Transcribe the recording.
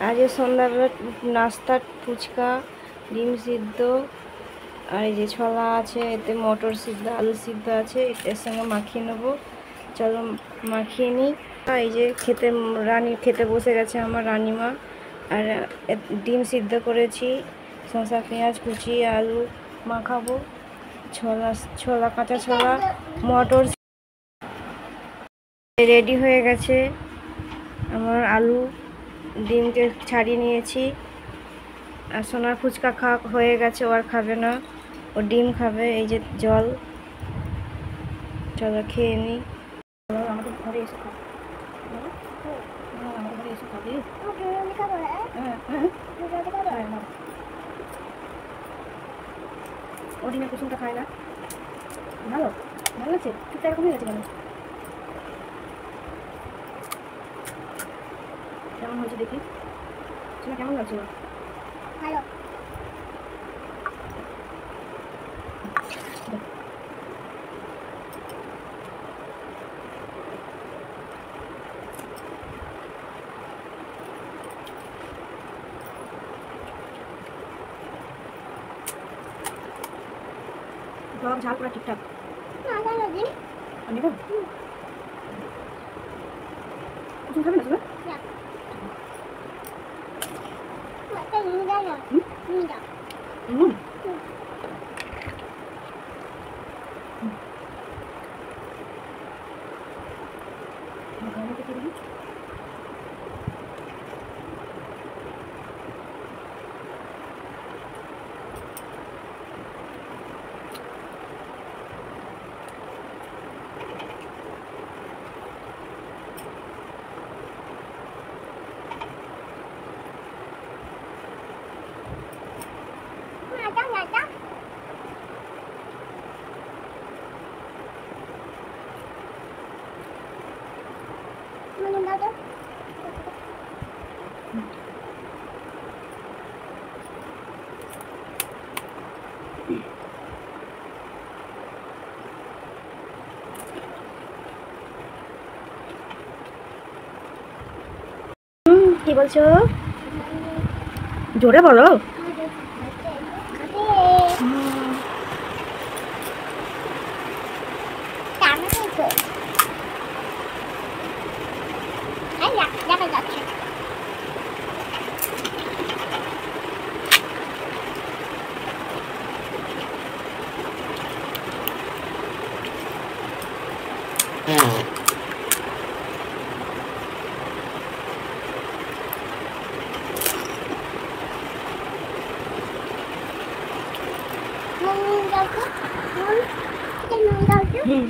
আজ সন্ধ্যাবেলা নাস্তা ফুচকা, ডিম সিদ্ধ, আর এই যে ছোলা আছে, এতে মটর সিদ্ধ, আলু সিদ্ধ আছে, এর সঙ্গে মাখিয়ে নেবো। চলো মাখিয়ে নিই। এই যে খেতে বসে গেছে আমার রানিমা। আর ডিম সিদ্ধ করেছি, শসা পেঁয়াজ কুচি, আলু মাখাবো, ছোলা কাঁচা ছোলা, মটর রেডি হয়ে গেছে। আমার আলু ডিমকে ছাড়িয়ে নিয়েছি। আর সোনার ফুচকা খাওয়া হয়ে গেছে, ও আর খাবে না, ও ডিম খাবে। এই যে জল, চলো খেয়ে নিই। আমাদের ঘরে এসে খাও, আমাদের ঘরে এসে খাবে। ও ডিমের কুসুমটা খায় না। ভালো ভালো লাগছে, ঠিক এরকম হয়ে গেছে কেন? কেমন হয়েছে দেখি, শোনা কেমন লাগছে? ভালো। টক ঝাল পুরো ঠিকঠাক। আমি খাবো, কিছু খাবে না? কি বলছো? জোরে বলো। হুম।